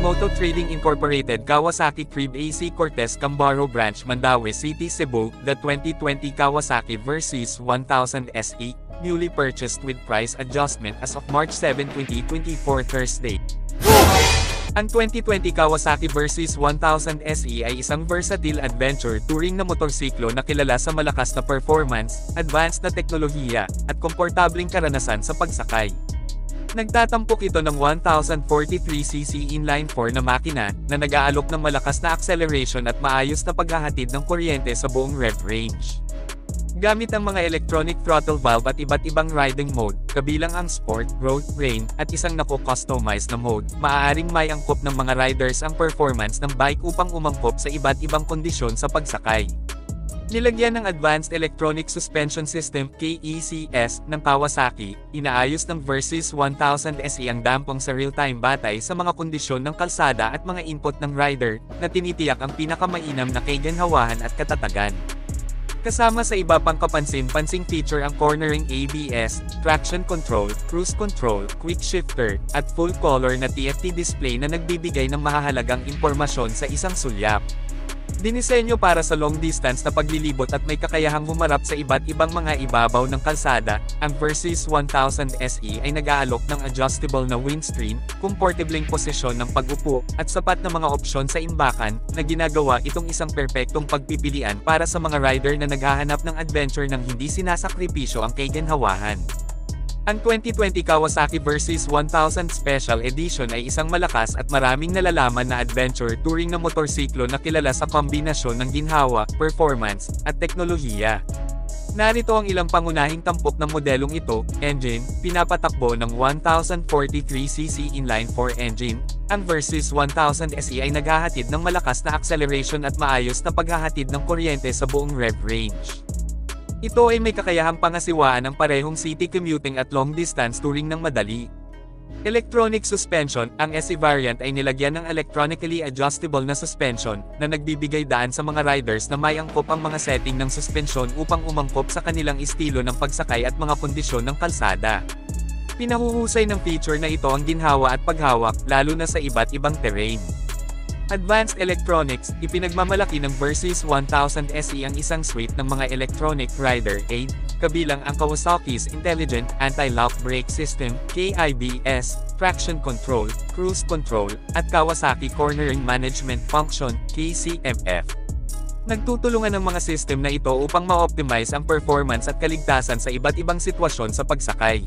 Moto Trading Incorporated Kawasaki Crib AC Cortez Cambaro Branch Mandaue City Cebu, the 2020 Kawasaki Versys 1000 SE, newly purchased with price adjustment as of March 7, 2024 Thursday. Ang 2020 Kawasaki Versys 1000 SE ay isang versatile adventure touring na motorsiklo na kilala sa malakas na performance, advanced na teknolohiya, at komportabling karanasan sa pagsakay. Nagtatampok ito ng 1043cc inline-4 na makina, na nag-aalok ng malakas na acceleration at maayos na paghahatid ng kuryente sa buong rev range. Gamit ang mga electronic throttle valve at iba't ibang riding mode, kabilang ang Sport, Road, Rain, at isang nako-customize na mode, maaaring may angkop ng mga riders ang performance ng bike upang umangkop sa iba't ibang kondisyon sa pagsakay. Nilagyan ng Advanced Electronic Suspension System (KECS) ng Kawasaki, inaayos ng Versys 1000 SE ang dampong sa real-time batay sa mga kondisyon ng kalsada at mga input ng rider, na tinitiyak ang pinakamainam na kaginhawahan at katatagan. Kasama sa iba pang kapansin-pansing feature ang cornering ABS, traction control, cruise control, quick shifter, at full-color na TFT display na nagbibigay ng mahahalagang impormasyon sa isang sulyap. Dinisenyo para sa long distance na paglilibot at may kakayahang humarap sa iba't ibang mga ibabaw ng kalsada, ang Versys 1000 SE ay nag-aalok ng adjustable na windscreen, komportableng posisyon ng pag-upo, at sapat na mga opsyon sa imbakan, na ginagawa itong isang perpektong pagpipilian para sa mga rider na naghahanap ng adventure nang hindi sinasakripisyo ang kaginhawahan. Ang 2020 Kawasaki Versys 1000 Special Edition ay isang malakas at maraming nalalaman na adventure touring na motorsiklo na kilala sa kombinasyon ng ginhawa, performance, at teknolohiya. Narito ang ilang pangunahing tampok ng modelong ito: engine, pinapatakbo ng 1043cc inline-4 engine. Ang Versys 1000 SE ay naghahatid ng malakas na acceleration at maayos na paghahatid ng kuryente sa buong rev range. Ito ay may kakayahang pangasiwaan ng parehong city commuting at long distance touring ng madali. Electronic suspension, ang SE variant ay nilagyan ng electronically adjustable na suspension, na nagbibigay daan sa mga riders na may angkop ang mga setting ng suspensyon upang umangkop sa kanilang estilo ng pagsakay at mga kondisyon ng kalsada. Pinahuhusay ng feature na ito ang ginhawa at paghawak, lalo na sa iba't ibang terrain. Advanced Electronics, ipinagmamalaki ng Versys 1000 SE ang isang suite ng mga electronic rider aid, kabilang ang Kawasaki's Intelligent Anti-Lock Brake System, KIBS, Traction Control, Cruise Control, at Kawasaki Cornering Management Function, KCMF. Nagtutulungan ng mga system na ito upang ma-optimize ang performance at kaligtasan sa iba't ibang sitwasyon sa pagsakay.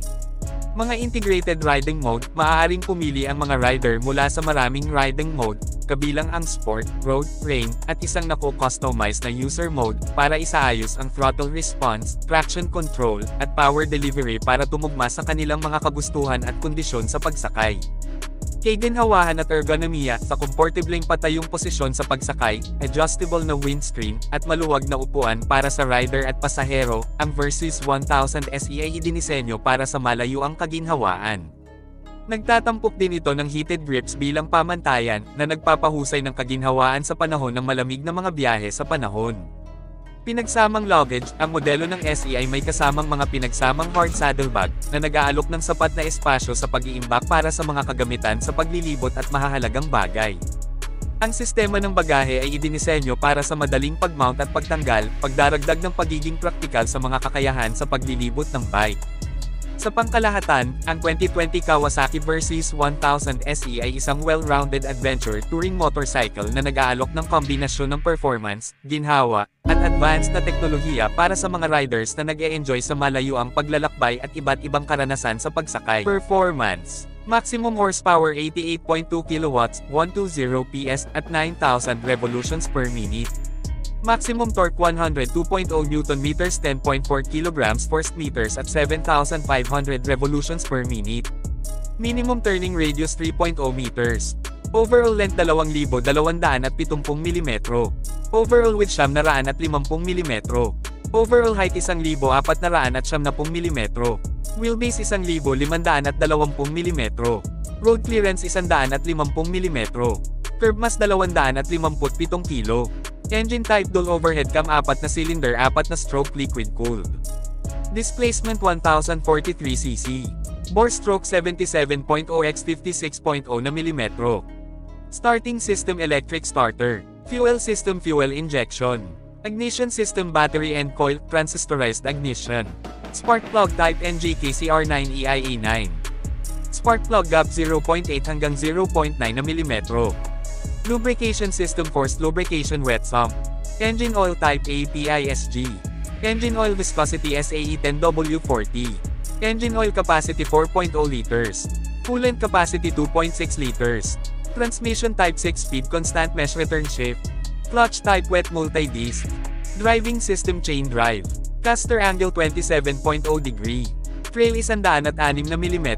Mga integrated riding mode, maaaring pumili ang mga rider mula sa maraming riding mode, kabilang ang Sport, Road, Rain, at isang nako-customize na user mode, para isaayos ang throttle response, traction control, at power delivery para tumugma sa kanilang mga kagustuhan at kondisyon sa pagsakay. Kaginhawahan at ergonomiya, sa komportableng patayong posisyon sa pagsakay, adjustable na windscreen, at maluwag na upuan para sa rider at pasahero, ang Versys 1000 SE ay idinisenyo para sa malayuang kaginhawaan. Nagtatampok din ito ng heated grips bilang pamantayan, na nagpapahusay ng kaginhawaan sa panahon ng malamig na mga biyahe sa panahon. Pinagsamang luggage, ang modelo ng SE ay may kasamang mga pinagsamang hard saddlebag, na nag-aalok ng sapat na espasyo sa pag-iimbak para sa mga kagamitan sa paglilibot at mahahalagang bagay. Ang sistema ng bagahe ay idinisenyo para sa madaling pag-mount at pagtanggal, pagdaragdag ng pagiging praktikal sa mga kakayahan sa paglilibot ng bike. Sa pangkalahatan, ang 2020 Kawasaki Versys 1000 SE ay isang well-rounded adventure touring motorcycle na nag-aalok ng kombinasyon ng performance, ginhawa, at advanced na teknolohiya para sa mga riders na nag-e-enjoy sa malayuang paglalakbay at iba't ibang karanasan sa pagsakay. Performance: maximum horsepower 88.2 kW, 120 PS, at 9,000 revolutions per minute. Maximum torque 102.0 Nm 10.4 kg/m at 7,500 revolutions per minute. Minimum turning radius 3.0 meters. Overall length 2,270 mm. Overall width 950 mm. Overall height 1,470 mm. Wheelbase 1,520 mm. Road clearance 150 mm. Curb mass 257 kg. Engine type dual overhead cam 4 na cylinder 4 na stroke liquid cooled. Displacement 1043cc. Bore stroke 77.0 x 56.0 na mm. Starting system electric starter. Fuel system fuel injection. Ignition system battery and coil, transistorized ignition. Spark plug type NGKCR9 EIA9. Spark plug gap 0.8 hanggang 0.9 mm. Lubrication system forced lubrication wet sump. Engine oil type APISG. Engine oil viscosity SAE 10W40. Engine oil capacity 4.0 liters. Coolant capacity 2.6 liters. Transmission type 6-speed constant mesh return shift. Clutch type wet multi-disc. Driving system chain drive. Caster angle 27.0 degree. Trail 106 mm.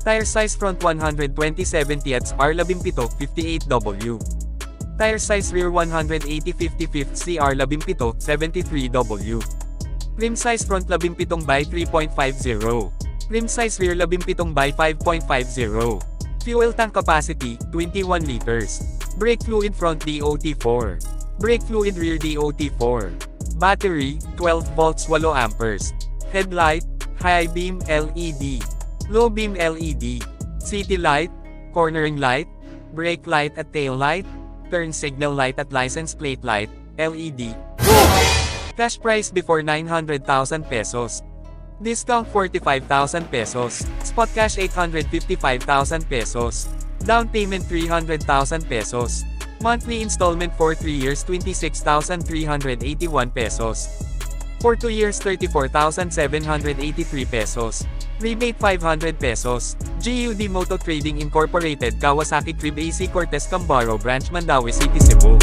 Tire size front 120/70 at R17 58W. Tire size rear 180/55 CR17 73W. Rim size front 17/3.50. Rim size rear 17/5.50. Fuel tank capacity 21 liters. Brake fluid front DOT4. Brake fluid rear DOT4. Battery 12 volts 8 amperes. Headlight high beam LED. Low beam LED. City light, cornering light, brake light at tail light, turn signal light at license plate light, LED. Cash price before 900,000 pesos. Discount 45,000 pesos. Spot cash 855,000 pesos. Down payment 300,000 pesos. Monthly installment for 3 years 26,381 pesos. For 2 years 34,783 pesos. Rebate 500 pesos. GUD Moto Trading Incorporated, Kawasaki Crib AC Cortez Cambaro Branch, Mandaue City, Cebu.